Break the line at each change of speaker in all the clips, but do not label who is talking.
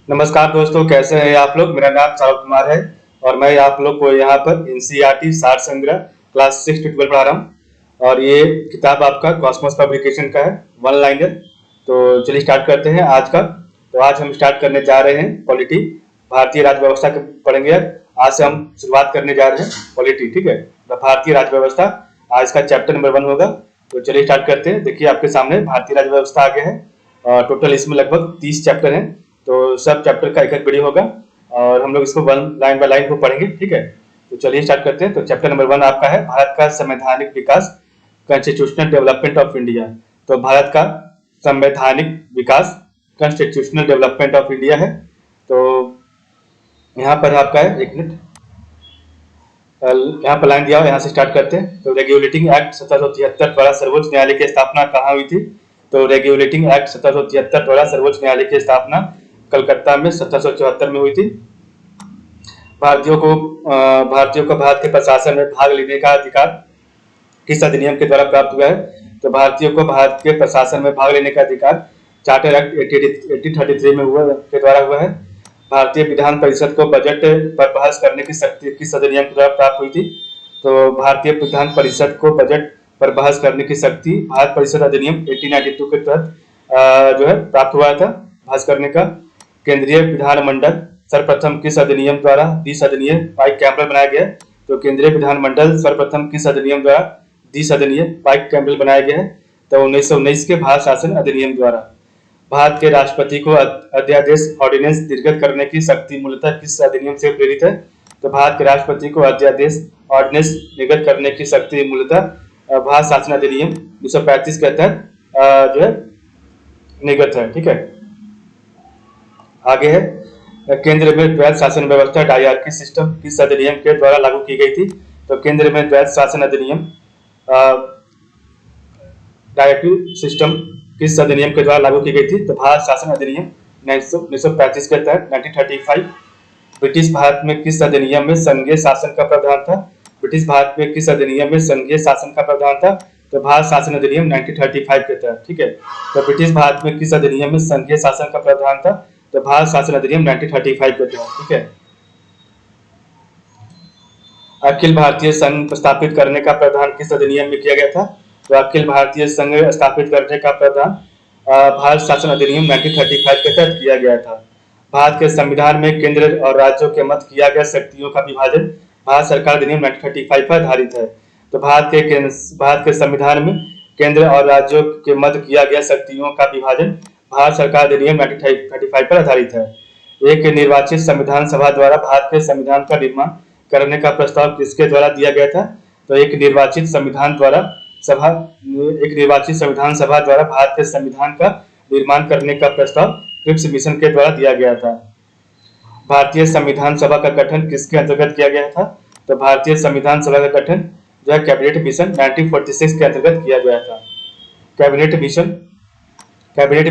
नमस्कार दोस्तों, कैसे हैं आप लोग। मेरा नाम सौरभ कुमार है और मैं आप लोग को यहाँ पर एनसीईआरटी सार संग्रह क्लास 6 to 12 पढ़ा रहा हूँ। और ये किताब आपका कॉस्मोस पब्लिकेशन का है, वन लाइनर। तो चलिए स्टार्ट करते हैं आज का। तो आज हम स्टार्ट करने जा रहे हैं पॉलिटी, भारतीय राज्य व्यवस्था के पढ़ेंगे। आज से हम शुरुआत करने जा रहे हैं पॉलिटी, ठीक है। तो भारतीय राज्य व्यवस्था आज का चैप्टर नंबर 1 होगा। तो चलिए स्टार्ट करते हैं। देखिए आपके सामने भारतीय राज्य व्यवस्था आगे है और टोटल इसमें लगभग 30 चैप्टर हैं। तो सब चैप्टर का एक वीडियो होगा और हम लोग इसको वन लाइन बाय लाइन को पढ़ेंगे, ठीक है। तो चलिए स्टार्ट करते हैं। तो चैप्टर नंबर 1 आपका है भारत का संवैधानिक विकास, कॉन्स्टिट्यूशनल डेवलपमेंट ऑफ इंडिया। तो भारत का संवैधानिक विकास, कॉन्स्टिट्यूशनल डेवलपमेंट ऑफ इंडिया है। तो यहाँ पर आपका है, एक मिनट, यहाँ पर लाइन दिया हुआ, यहाँ से स्टार्ट करते हैं। तो रेगुलेटिंग एक्ट 1773 द्वारा सर्वोच्च न्यायालय की स्थापना कहाँ हुई थी। तो रेगुलेटिंग एक्ट 1773 द्वारा सर्वोच्च न्यायालय की स्थापना कलकत्ता में 1774 में हुई थी। भारतीयों को भारत के प्रशासन में भाग लेने का अधिकार किस अधिनियम के द्वारा प्राप्त हुआ है। तो भारतीयों को भारत के प्रशासन में भाग लेने का अधिकार चार्टर एक्ट 1833 में के द्वारा हुआ है। भारतीय विधान परिषद को बजट पर बहस करने की शक्ति किस अधिनियम के द्वारा प्राप्त हुई थी। तो भारतीय विधान परिषद को बजट पर बहस करने की शक्ति भारत परिषद अधिनियम 1892 के तहत जो है प्राप्त हुआ था, बहस करने का। केंद्रीय विधानमंडल सर्वप्रथम किस अधिनियम द्वारा दिस अधिनियम बाई कैम्बरल बनाया गया। तो केंद्रीय विधानमंडल सर्वप्रथम किस अधिनियम द्वारा दिस अधिनियम बाई कैम्बरल बनाया गया है। तो 1919 के भारत शासन अधिनियम द्वारा। भारत के राष्ट्रपति को अध्यादेश ऑर्डिनेंस निर्गत करने की शक्ति मूलतः किस अधिनियम से प्रेरित है। तो भारत के राष्ट्रपति को अध्यादेश ऑर्डिनेंस निर्गत करने की शक्ति मूलतः भारत शासन अधिनियम 1935 के तहत जो है निर्गत है, ठीक है। आगे है, केंद्र में द्वैध शासन व्यवस्था डायरकी सिस्टम किस अधिनियम के द्वारा लागू की गई थी। तो केंद्र में द्वैध शासन अधिनियम डायरकी सिस्टम किस अधिनियम के द्वारा लागू की गई थी। तो भारत शासन अधिनियम 1935 के तहत 1935। ब्रिटिश भारत में किस अधिनियम में संघीय शासन का प्रावधान था। ब्रिटिश भारत में किस अधिनियम में संघीय शासन का प्रावधान था। तो भारत शासन अधिनियम 1935 के तहत, ठीक है। तो ब्रिटिश भारत में किस अधिनियम में संघीय शासन का प्रावधान था। तो भारत शासन अधिनियम 1935 के तहत, ठीक है। अखिल भारतीय संघ स्थापित करने का प्रावधान किस अधिनियम में किया गया था। तो अखिल भारतीय संघ स्थापित करने का प्रावधान भारत शासन अधिनियम 1935 के तहत किया गया था। भारत के संविधान में केंद्र और राज्यों के मध्य किया गया शक्तियों का विभाजन भारत सरकार अधिनियम 1935 पर आधारित है। तो भारत के संविधान में केंद्र और राज्यों के मध्य किया गया शक्तियों का विभाजन भारत सरकार अधिनियम 1935 पर आधारित है। एक निर्वाचित संविधान सभा द्वारा भारत के संविधान का निर्माण करने का प्रस्ताव किसके द्वारा दिया गया था। तो एक निर्वाचित संविधान सभा द्वारा भारत के संविधान का निर्माण करने का प्रस्ताव क्रिप्स मिशन के द्वारा दिया गया था। भारतीय संविधान सभा का गठन किसके अंतर्गत किया गया था। तो भारतीय संविधान सभा का गठन जो है कैबिनेट मिशन 1946 के अंतर्गत किया गया था। कैबिनेट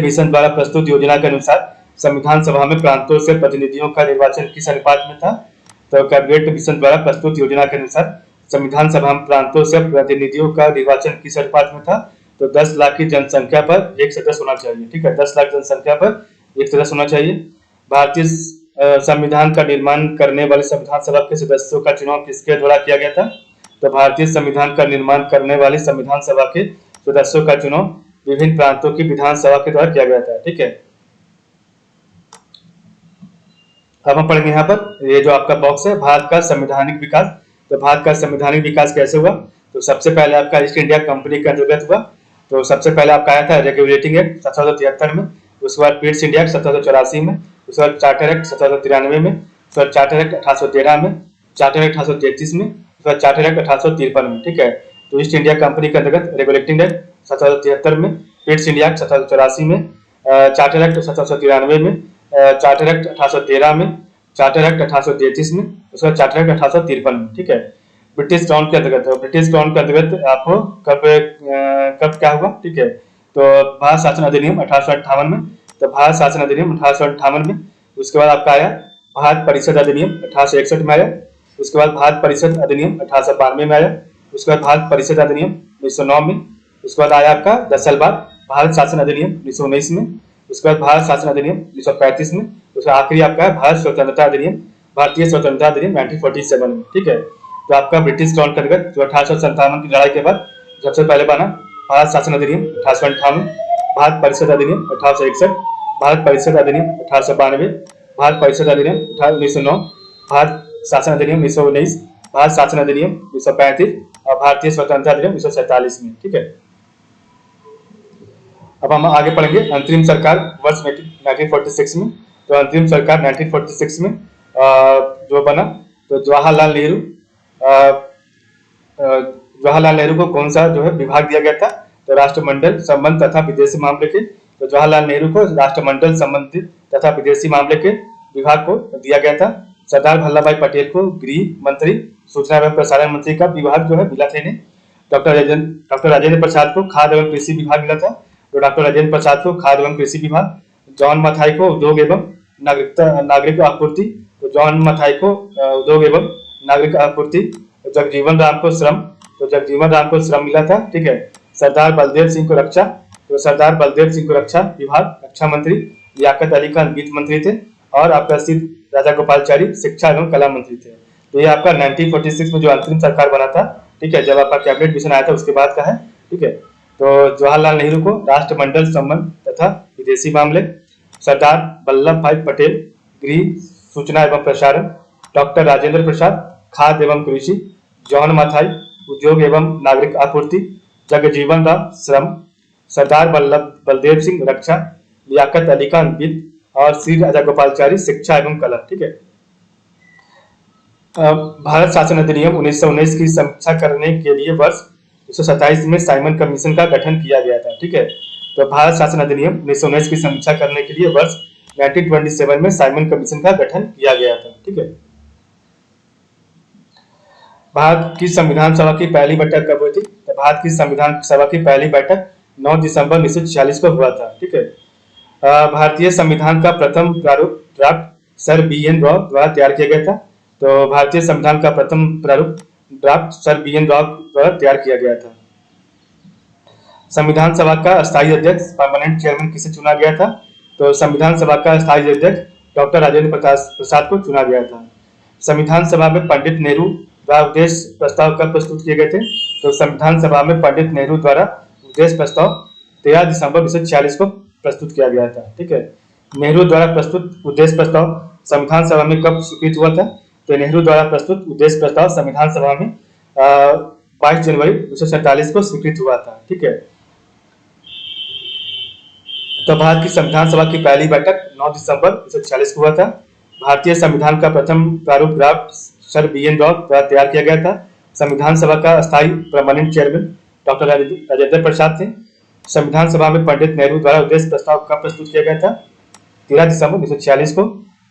मिशन द्वारा प्रस्तुत योजना के अनुसार संविधान सभा में प्रांतों से प्रतिनिधियों का निर्वाचन किस अनुपात में था। तो कैबिनेट मिशन द्वारा प्रस्तुत योजना के अनुसार संविधान सभा में प्रांतों से प्रतिनिधियों का निर्वाचन किस अनुपात में था। तो 10 लाख की जनसंख्या पर एक सदस्य होना चाहिए, ठीक है। 10 लाख जनसंख्या पर एक सदस्य होना चाहिए। भारतीय संविधान का निर्माण करने वाले संविधान सभा के सदस्यों का चुनाव किसके द्वारा किया गया था। तो भारतीय संविधान का निर्माण करने वाली संविधान सभा के सदस्यों का चुनाव विभिन्न प्रांतों की विधानसभा के द्वारा किया गया था, ठीक है। अब हम पढ़ेंगे यहाँ पर ये जो आपका बॉक्स है, भारत का संवैधानिक विकास। तो भारत का संवैधानिक विकास कैसे हुआ। तो सबसे पहले आपका ईस्ट इंडिया कंपनी के अंतर्गत हुआ। तो सबसे पहले आपका आया था रेगुलेटिंग एक्ट 1773 में, उसके बाद पीट्स इंडिया एक्ट 1784 में, उसके बाद चार्टर एक्ट 1793 में, उसके बाद चार्टर एक्ट 1813 में, चार्टर एक्ट 1833 में, उसके बाद चार्टर एक्ट 1853 में, ठीक है। तो ईस्ट इंडिया कंपनी के अंतर्गत रेगुलेटिंग एक्ट 1773 में, पीट्स इंडिया एक्ट 1784 में, चार्टर एक्ट 1793 में, चार्टर एक्ट 1813 में, चार्टर एक्ट 1833 में, उसके बाद चार्टर एक्ट 1853 में, ठीक है। ब्रिटिश क्राउन के अंतर्गत है। ब्रिटिश क्राउन के अंतर्गत आपको कब क्या हुआ, ठीक है। तो भारत शासन अधिनियम 1858 में। तो भारत शासन अधिनियम 1858 में। उसके बाद आपका आया भारत परिषद अधिनियम 1861 में आया। उसके बाद भारत परिषद अधिनियम 1892 में आया। उसके बाद भारत परिषद अधिनियम 1909 में। उसके बाद आया आपका 10 साल बाद भारत शासन अधिनियम 1919 में। उसके बाद भारत शासन अधिनियम 1935 में। उसका आखिरी आपका है भारत स्वतंत्रता अधिनियम, भारतीय स्वतंत्रता अधिनियम 1947 में। ठीक है, तो आपका ब्रिटिश के अंतर्गत जो 1857 की लड़ाई के बाद सबसे पहले बना भारत शासन अधिनियम 1858, भारत परिषद अधिनियम 1861, भारत परिषद अधिनियम 1892, भारत परिषद अधिनियम 1909, भारत शासन अधिनियम 1919, भारत शासन अधिनियम 1935 और भारतीय स्वतंत्रता अधिनियम 1947 में। ठीक है, अब हम आगे पढ़ेंगे अंतरिम सरकार वर्ष 1946 में। तो अंतरिम सरकार 1946 में जो बना, तो जवाहरलाल नेहरू को कौन सा जो है विभाग दिया गया था, तो राष्ट्रमंडल संबंध तथा विदेशी मामले के, तो जवाहरलाल नेहरू को राष्ट्रमंडल संबंधी तथा विदेशी मामले के विभाग को दिया गया था। सरदार वल्लभ भाई पटेल को गृह मंत्री, सूचना एवं प्रसारण मंत्री का विभाग जो है मिला था इन्हें। डॉक्टर राजेंद्र प्रसाद को खाद्य एवं कृषि विभाग मिला था, तो डॉक्टर राजेंद्र प्रसाद को खाद्य एवं कृषि विभाग। जॉन मथाई को उद्योग एवं नागरिक आपूर्ति, तो जॉन मथाई को उद्योग एवं नागरिक आपूर्ति। जगजीवन राम को श्रम, तो जगजीवन राम को श्रम मिला था। ठीक है, सरदार बलदेव सिंह को रक्षा, तो सरदार बलदेव सिंह को रक्षा विभाग, रक्षा मंत्री। लियाकत अली खान वित्त मंत्री थे और आपका राजा गोपालचारी शिक्षा एवं कला मंत्री थे। तो ये आपका 1946 में जो अंतरिम सरकार बना था, ठीक है, जब आपका कैबिनेट मिशन आया था उसके बाद का है। ठीक है, तो जवाहरलाल नेहरू को राष्ट्रमंडल संबंध तथा विदेशी मामले, सरदार वल्लभ भाई पटेल गृह, सूचना एवं प्रसारण, डॉक्टर राजेंद्र प्रसाद खाद्य एवं कृषि, जॉन मथाई उद्योग एवं नागरिक आपूर्ति, जगजीवन राम श्रम, सरदार बलदेव सिंह रक्षा, लियाकत अली खान वित्त और श्री राजा गोपालचारी शिक्षा एवं कला। ठीक है, भारत शासन अधिनियम 1919 की समीक्षा करने के लिए वर्ष 1927 में साइमन कमीशन का गठन किया गया था। ठीक है, तो भारत शासन अधिनियम 1919 की समीक्षा करने के लिए वर्ष 1927 में साइमन कमीशन का गठन किया गया था। ठीक है, भारत की संविधान सभा की पहली बैठक कब हुई थी, तो भारत की संविधान सभा की पहली बैठक 9 दिसंबर 1946 को हुआ था। ठीक है, भारतीय संविधान का प्रथम प्रारूप ड्राफ्ट सर BN राव द्वारा तैयार किया गया था। तो भारतीय संविधान का प्रथम प्रारूप ड्राफ्ट सर BN राव द्वारा तैयार किया गया था। संविधान सभा का स्थायी अध्यक्ष परमानेंट चेयरमैन किसे चुना गया था, तो संविधान सभा का स्थायी अध्यक्ष डॉक्टर राजेंद्र प्रसाद को चुना गया था। संविधान सभा में पंडित नेहरू द्वारा उद्देश्य प्रस्ताव कब प्रस्तुत किए गए थे, तो संविधान सभा में पंडित नेहरू द्वारा उद्देश्य प्रस्ताव 13 दिसंबर 1946 को प्रस्तुत किया गया था। ठीक है, नेहरू द्वारा प्रस्तुत उद्देश्य प्रस्ताव संविधान सभा में कब स्वीकृत हुआ था, तो नेहरू द्वारा प्रस्तुत उद्देश्य प्रस्ताव संविधान सभा में 22 जनवरी 1947 को स्वीकृत हुआ था। ठीक है, तो भारत की संविधान सभा की पहली बैठक 9 दिसंबर 1946 को हुआ था। भारतीय संविधान का प्रथम प्रारूप ड्राफ्ट सर BN राव द्वारा तैयार किया गया था। संविधान सभा का स्थायी permanent chairman doctor Rajendra Prasad थे। संविधान सभा में पंडित नेहरू द्वारा उद्देश्य प्रस्ताव कब प्रस्तुत किया गया था, 13 दिसंबर 1946 को।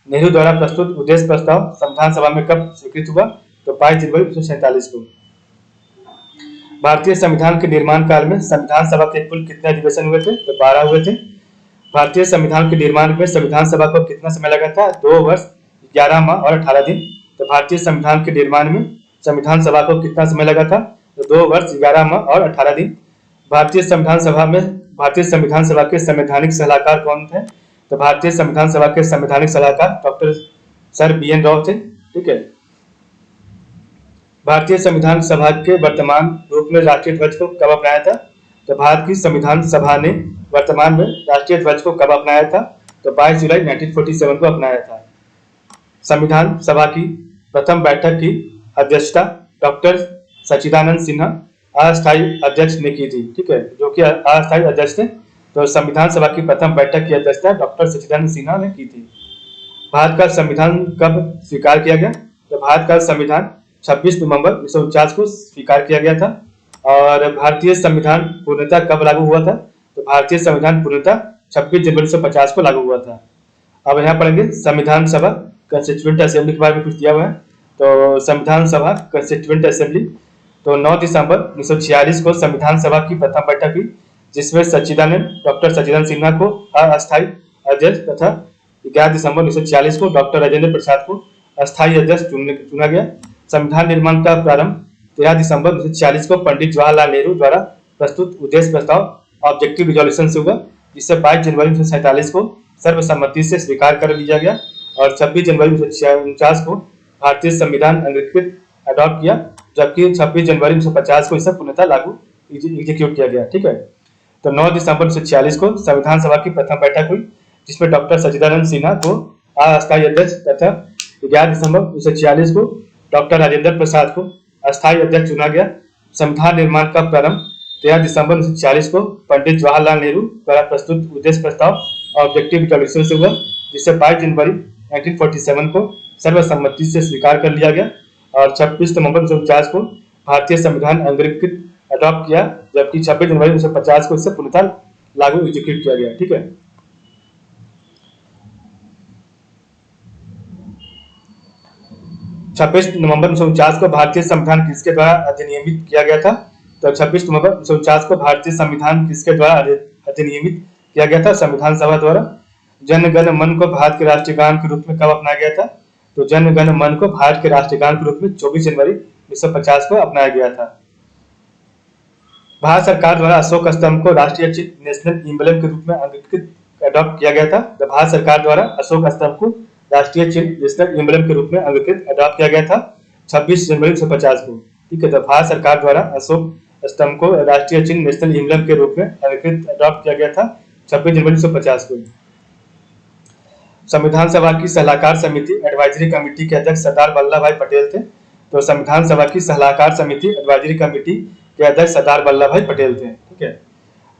नेहरू द्वारा प्रस्तुत उद्देश्य प्रस्ताव संविधान सभा में कब स्वीकृत हुआ, तो 22 जनवरी 1947 को। भारतीय संविधान के निर्माण काल में संविधान सभा के कुल कितने अधिवेशन हुए थे, तो 12 हुए थे। भारतीय संविधान के निर्माण में संविधान सभा को कितना समय लगा था, 2 वर्ष 11 माह और 18 दिन। तो भारतीय संविधान के निर्माण में संविधान सभा को कितना समय लगा था, तो 2 वर्ष 11 माह और 18 दिन। भारतीय संविधान सभा के संवैधानिक सलाहकार कौन थे, तो भारतीय संविधान सभा के संवैधानिक सलाहकार डॉक्टर सर BN राव थे। ठीक है, भारतीय संविधान सभा के वर्तमान रूप में राष्ट्रीय ध्वज को कब अपनाया था, तो भारत की संविधान सभा ने वर्तमान में राष्ट्रीय ध्वज को कब अपनाया था, तो 22 जुलाई 1947 को अपनाया था। संविधान सभा की प्रथम बैठक की अध्यक्षता डॉक्टर सच्चिदानंद सिन्हा अस्थायी अध्यक्ष ने की थी। ठीक है, जो कि अस्थायी अध्यक्ष थे। तो संविधान सभा की प्रथम बैठक की अध्यक्षता डॉक्टर सच्चिदानंद सिन्हा ने की थी। भारत का संविधान कब स्वीकार किया गया, तो भारत का संविधान 26 नवंबर 1949 को स्वीकार किया गया था। और भारतीय संविधान पूर्णतः कब लागू हुआ था, तो भारतीय संविधान पूर्णतः 26 जनवरी 1950 को लागू हुआ था। अब यहाँ पढ़ेंगे संविधान सभा कंस्टिट्यूएंट असेंबली के बारे में कुछ दिया हुआ है। तो संविधान सभा कंस्टिट्यूएंट असेंबली, तो 9 दिसंबर 1946 को संविधान सभा की प्रथम बैठक हुई, जिसमें डॉक्टर सच्चिदानंद सिन्हा को अस्थायी अध्यक्ष तथा 11 दिसंबर 1946 को डॉक्टर राजेंद्र प्रसाद को अस्थायी अध्यक्ष चुना गया। संविधान निर्माण का प्रारंभ 13 दिसंबर 1946 को पंडित जवाहरलाल नेहरू द्वारा प्रस्तुत उद्देश्य प्रस्ताव ऑब्जेक्टिव रिजोल्यूशन से हुआ, जिससे 22 जनवरी 1947 को सर्वसम्मति से स्वीकार कर लिया गया और 26 जनवरी 1949 को भारतीय संविधान अंगीकृत अडॉप्ट किया, जबकि 26 जनवरी 1950 को इसे पूर्णतः लागू एग्जीक्यूट किया गया। ठीक है, तो 9 दिसंबर 1946 को संविधान सभा की प्रथम बैठक हुई, जिसमें डॉक्टर सच्चिदानंद सिन्हा को अस्थायी अध्यक्ष तथा 11 दिसंबर 1946 को डॉक्टर राजेंद्र प्रसाद को अस्थायी अध्यक्ष चुना गया। संविधान निर्माण का प्रारंभ 13 दिसंबर 1946 को पंडित जवाहरलाल नेहरू द्वारा प्रस्तुत उद्देश्य प्रस्ताव ऑब्जेक्टिव डिक्लेरेशन से हुआ, जिसे 22 जनवरी 1947 को सर्वसम्मति से स्वीकार कर लिया गया और 26 नवंबर 1949 को भारतीय संविधान अंगीकृत अडॉप्ट किया, जबकि 26 जनवरी 1950 को इसे पूर्णतः लागू एग्जीक्यूट किया गया। ठीक है, 26 नवंबर 1949 को भारतीय संविधान किसके द्वारा अधिनियमित किया गया था? तो 26 नवंबर 1949 को भारतीय संविधान किसके द्वारा अधिनियमित किया गया था? संविधान सभा द्वारा। जन गण मन को भारत के राष्ट्रीय गान के रूप में कब अपनाया गया था? तो जन गण मन को भारत के राष्ट्रीय गान के रूप में 24 जनवरी 1950 को अपनाया गया था। भारत सरकार द्वारा अशोक स्तंभ को राष्ट्रीय चिन्ह नेशनल एम्बलम के रूप में अंगीकृत अडॉप्ट किया गया था। तो भारत सरकार द्वारा अशोक स्तंभ को राष्ट्रीय चिन्ह नेशनल एम्बलम के रूप में अंगीकृत अडॉप्ट किया गया था 26 जनवरी 1950 को। ठीक है, तो भारत सरकार द्वारा अशोक स्तंभ को राष्ट्रीय चिन्ह नेशनल एम्बलम के रूप में अंगीकृत अडॉप्ट किया गया था 26 जनवरी 1950 को। संविधान सभा की सलाहकार समिति एडवाइजरी कमेटी के अध्यक्ष सरदार वल्लभ भाई पटेल थे। तो संविधान सभा की सलाहकार समिति एडवाइजरी कमेटी के अध्यक्ष सरदार वल्लभ भाई पटेल थे। ठीक है,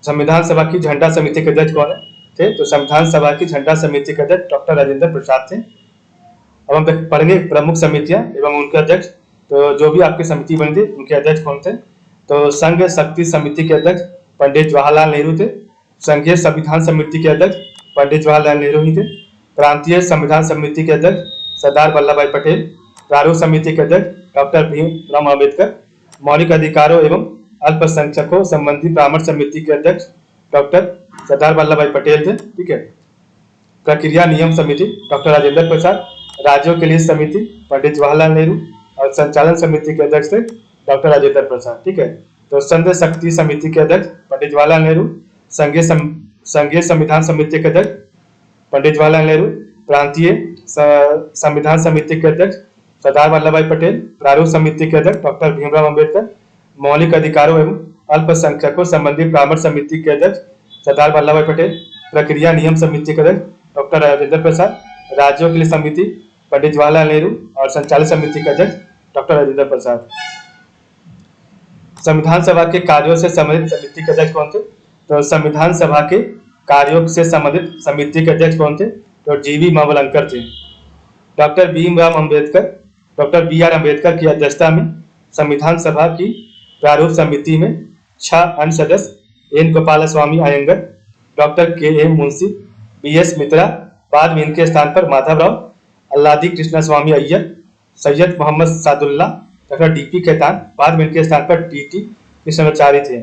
संविधान सभा की झंडा समिति के अध्यक्ष कौन थे? तो संविधान सभा की झंडा समिति के अध्यक्ष डॉक्टर राजेंद्र प्रसाद थे। अब हम पढ़ेंगे प्रमुख समितियां एवं उनके अध्यक्ष। तो जो भी आपकी समिति बनी थी उनके अध्यक्ष कौन थे? तो संघ शक्ति समिति के अध्यक्ष पंडित जवाहरलाल नेहरू थे। संघीय संविधान समिति के अध्यक्ष पंडित जवाहरलाल नेहरू ही थे। प्रांतीय संविधान समिति के अध्यक्ष सरदार वल्लभ भाई पटेल। प्रारूप समिति के अध्यक्ष डॉक्टर भीमराव अम्बेडकर। मौलिक अधिकारों एवं अल्पसंख्यकों संबंधी परामर्श समिति के अध्यक्ष डॉक्टर सरदार वल्लभ भाई पटेल थे। ठीक है, प्रक्रिया नियम समिति डॉक्टर राजेंद्र प्रसाद। राज्यों के लिए समिति पंडित जवाहरलाल नेहरू और संचालन समिति के अध्यक्ष थे डॉक्टर राजेंद्र प्रसाद। ठीक है, तो संघ शक्ति समिति के अध्यक्ष पंडित जवाहरलाल नेहरू। संघीय संविधान समिति के अध्यक्ष पंडित जवाहरलाल नेहरू। प्रांतीय संविधान समिति के अध्यक्ष सरदार वल्लभ भाई पटेल। प्रारूप समिति के अध्यक्ष डॉक्टर भीमराव अम्बेडकर। मौलिक अधिकारों एवं अल्पसंख्यकों संबंधी परामर्श समिति के अध्यक्ष सरदार वल्लभ भाई पटेल। प्रक्रिया नियम समिति के अध्यक्ष डॉक्टर राजेंद्र प्रसाद। राज्यों के लिए समिति पंडित जवाहरलाल नेहरू और संचालन समिति के अध्यक्ष डॉक्टर राजेंद्र प्रसाद। संविधान सभा के कार्यों से संबंधित समिति के अध्यक्ष कौन थे? तो संविधान सभा के कार्यों से संबंधित समिति के अध्यक्ष कौन थे? तो जीवी मावलंकर थे। Doctor Bhimrao Ambedkar, doctor B R. Ambedkar की अध्यक्षता में संविधान सभा की प्रारूप समिति में 6 अन्य सदस्य N Gopalaswami Ayyangar, doctor K M. Munshi, B S. Mitra, बाद में इनके स्थान पर Madhavrao, Alladi Krishnaswami Ayyar, Syed Mohammad Saadulla, doctor D P. Khaitan, बाद में इनके स्थान पर टी.टी. कृष्णाचार्य थे।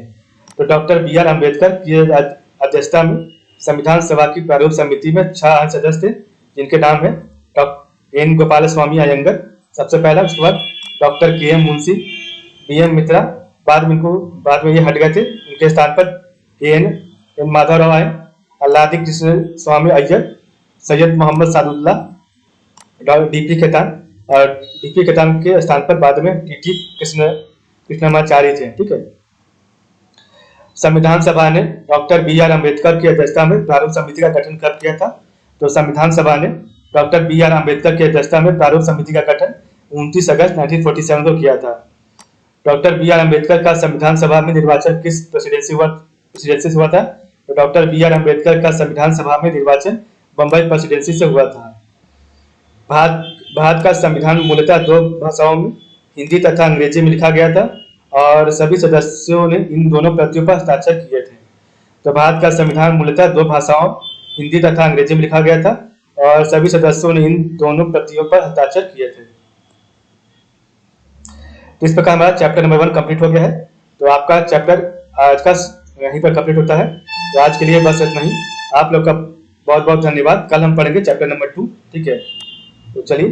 तो डॉक्टर बी.आर. अम्बेडकर की अध्यक्षता में संविधान सभा की प्रारूप समिति में 6 अन्य सदस्य थे, जिनके नाम है डॉक्टर एन गोपालस्वामी अयंगर सबसे पहला, उसके बाद डॉक्टर के.एम. मुंशी, बी.एम. मित्रा, बाद में ये हट गए थे, उनके स्थान पर एन माधवराव आए, अल्लादी कृष्ण स्वामी अय्यर, सैयद मोहम्मद सादुल्ला, डी.पी. खेतान, और डी.पी. खेतान के स्थान पर बाद में टी.टी. कृष्णाचार्य थे। ठीक है, संविधान सभा ने डॉक्टर बी.आर. अम्बेडकर की अध्यक्षता में प्रारूप समिति का गठन कब किया था? तो संविधान सभा ने डॉक्टर बी.आर. अम्बेडकर की अध्यक्षता में प्रारूप समिति का गठन 29 अगस्त 1947 को किया था। Doctor B R. अम्बेडकर का संविधान सभा में निर्वाचन किस प्रेसिडेंसी से हुआ था? तो डॉक्टर बी.आर. अम्बेडकर का संविधान सभा में निर्वाचन बम्बई प्रेसिडेंसी से हुआ था। भारत का संविधान मूलतः 2 भाषाओं में हिंदी तथा अंग्रेजी में लिखा गया था और सभी सदस्यों ने इन दोनों प्रतियों पर हस्ताक्षर किए थे। तो भारत का संविधान मूलतः 2 भाषाओं हिंदी तथा अंग्रेजी में लिखा गया था और सभी सदस्यों ने इन दोनों प्रतियों पर हस्ताक्षर किए थे। तो इस प्रकार हमारा चैप्टर नंबर 1 कंप्लीट हो गया है। तो आपका चैप्टर आज का यहीं पर कंप्लीट होता है। तो आज के लिए बस इतना ही। आप लोग का बहुत बहुत धन्यवाद। कल हम पढ़ेंगे चैप्टर नंबर 2। ठीक है, तो चलिए।